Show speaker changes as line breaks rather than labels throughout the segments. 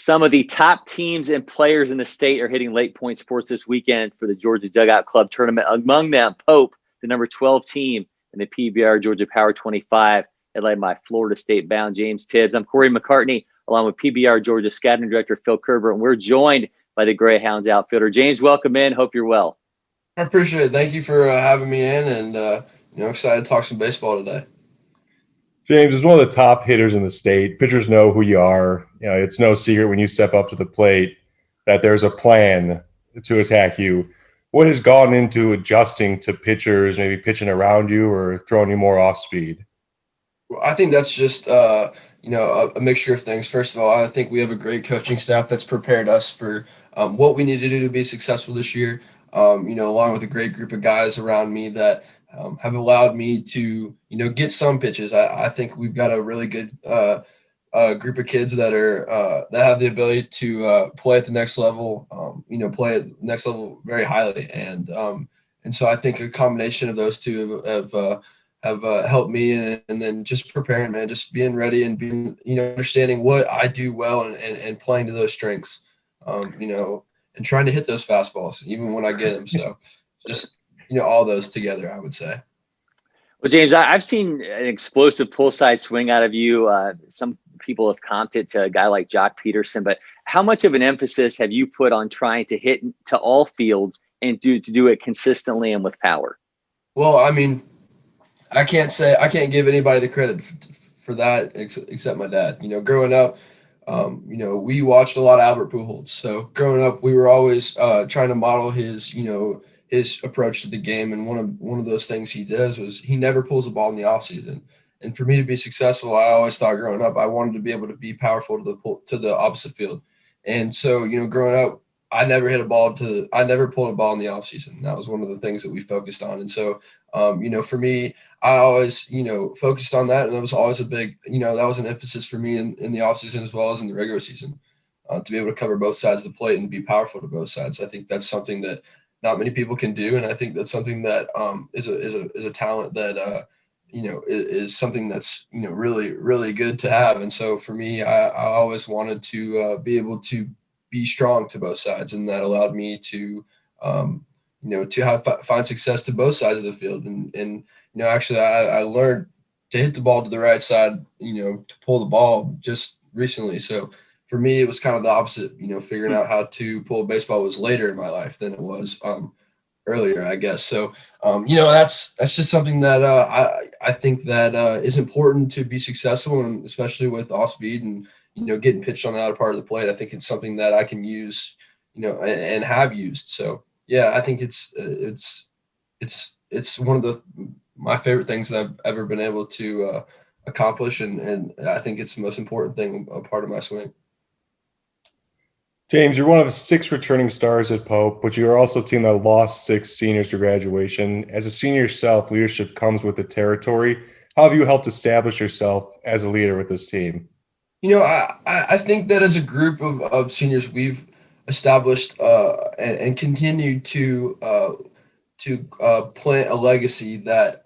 Some of the top teams and players in the state are hitting LakePoint Sports this weekend for the Georgia Dugout Club tournament. Among them, Pope, the number 12 team in the PBR Georgia Power 25, led by Florida State bound James Tibbs. I'm Cory McCartney, along with PBR Georgia Scouting Director Phil Kerber, and we're joined by the Greyhounds outfielder. James, welcome in. Hope you're well.
I appreciate it. Thank you for having me in, and excited to talk some baseball today.
James is one of the top hitters in the state. Pitchers know who you are. It's no secret when you step up to the plate that there's a plan to attack you. What has gone into adjusting to pitchers, maybe pitching around you or throwing you more off speed?
Well, I think that's just a mixture of things. First of all, I think we have a great coaching staff that's prepared us for what we need to do to be successful this year. Along with a great group of guys around me that have allowed me to, get some pitches. I think we've got a really good group of kids that have the ability to play at the next level, play at the next level very highly. And so I think a combination of those two have helped me, and then just preparing, man, just being ready and being, understanding what I do well and playing to those strengths, and trying to hit those fastballs even when I get them. So just, all those together, I would say.
Well, James, I've seen an explosive pull side swing out of you. Some people have comped it to a guy like Jock Peterson, but how much of an emphasis have you put on trying to hit to all fields and to do it consistently and with power?
Well, I mean, I can't give anybody the credit for that except my dad. Growing up, we watched a lot of Albert Pujols. So growing up, we were always trying to model his approach to the game. And one of those things he does was he never pulls the ball in the offseason. And for me to be successful, I always thought growing up, I wanted to be able to be powerful to the opposite field. And so, growing up, I never pulled a ball in the offseason. That was one of the things that we focused on. And so, for me, I always, focused on that. And it was always a big, that was an emphasis for me in the offseason as well as in the regular season, to be able to cover both sides of the plate and be powerful to both sides. I think that's something that not many people can do. And I think that's something that is a talent that, is something that's, really, really good to have. And so for me, I always wanted to be able to be strong to both sides. And that allowed me to, find success to both sides of the field. And actually I learned to hit the ball to the right side, to pull the ball just recently. So for me, it was kind of the opposite, figuring out how to pull a baseball was later in my life than it was earlier, I guess. So, that's just something that I think that is important to be successful, and especially with off speed and, getting pitched on the outer part of the plate. I think it's something that I can use, and have used. So, yeah, I think it's one of my favorite things that I've ever been able to accomplish. And I think it's the most important thing, a part of my swing.
James, you're one of 6 returning stars at Pope, but you are also a team that lost 6 seniors to graduation. As a senior yourself, leadership comes with the territory. How have you helped establish yourself as a leader with this team?
I think that as a group of seniors, we've established and continued to plant a legacy that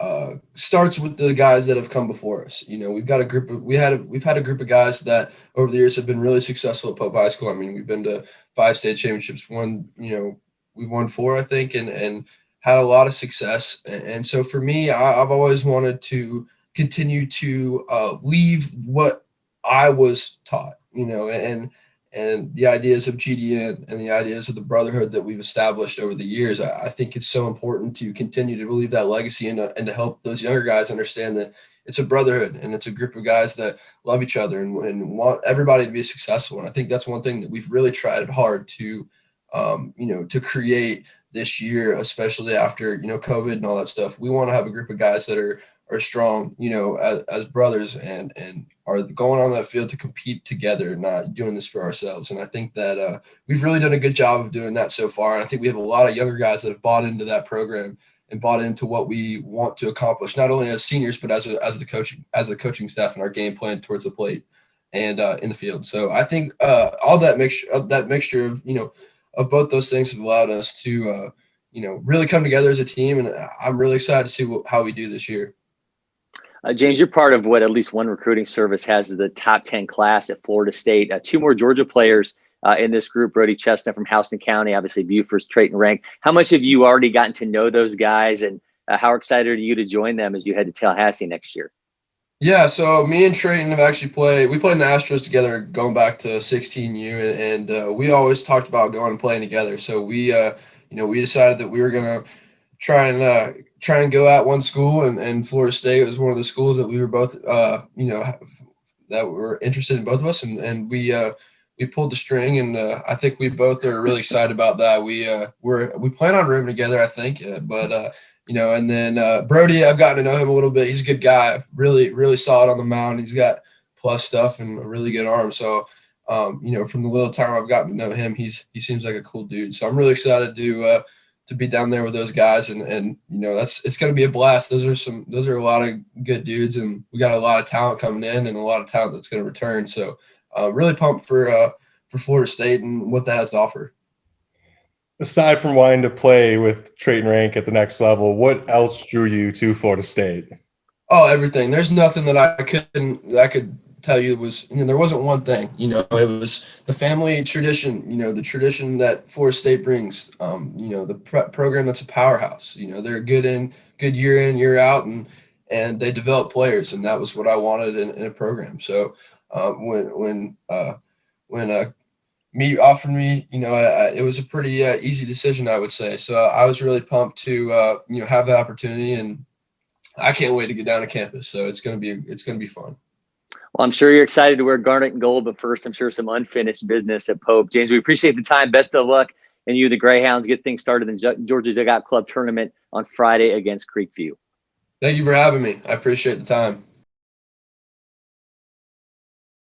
starts with the guys that have come before us. We've got we've had a group of guys that over the years have been really successful at Pope High School. I mean, we've been to 5 state championships, we've won 4, I think, and had a lot of success. And so for me, I've always wanted to continue to leave what I was taught, and the ideas of GDN and the ideas of the brotherhood that we've established over the years. I think it's so important to continue to leave that legacy and to help those younger guys understand that it's a brotherhood and it's a group of guys that love each other and want everybody to be successful. And I think that's one thing that we've really tried hard to, to create this year, especially after, COVID and all that stuff. We want to have a group of guys that are strong, as brothers and are going on that field to compete together, not doing this for ourselves. And I think that we've really done a good job of doing that so far. And I think we have a lot of younger guys that have bought into that program and bought into what we want to accomplish, not only as seniors, but as the coaching staff and our game plan towards the plate and in the field. So I think all that mixture of, of both those things have allowed us to, really come together as a team. And I'm really excited to see how we do this year.
James, you're part of what at least one recruiting service has the top 10 class at Florida State. Two more Georgia players in this group, Brody Chestnut from Houston County, obviously Buford's Trayton Rank. How much have you already gotten to know those guys, and how excited are you to join them as you head to Tallahassee next year?
Yeah, so me and Trayton have actually we played in the Astros together going back to 16U, and we always talked about going and playing together. So we decided that we were going to try and go at one school, and Florida State was one of the schools that we were both, that were interested in both of us, and we pulled the string, and I think we both are really excited about that. We plan on rooming together, I think, and then Brody, I've gotten to know him a little bit. He's a good guy, really, really solid on the mound. He's got plus stuff and a really good arm. So, from the little time I've gotten to know him, he seems like a cool dude. So I'm really excited to be down there with those guys, and it's going to be a blast. Those are a lot of good dudes, and we got a lot of talent coming in and a lot of talent that's going to return. So, really pumped for Florida State and what that has to offer.
Aside from wanting to play with Trayton Rank at the next level, what else drew you to Florida State?
Oh, everything. There's nothing that I could tell you there wasn't one thing. It was the family tradition. The tradition that Florida State brings. The program that's a powerhouse. They're good year in, year out, and they develop players, and that was what I wanted in a program. So when me offered me, it was a pretty easy decision, I would say. So I was really pumped to have the opportunity, and I can't wait to get down to campus. So it's gonna be fun.
Well, I'm sure you're excited to wear garnet and gold, but first, I'm sure some unfinished business at Pope. James, we appreciate the time. Best of luck, and you, the Greyhounds, get things started in the Georgia Dugout Club tournament on Friday against Creekview.
Thank you for having me. I appreciate the time.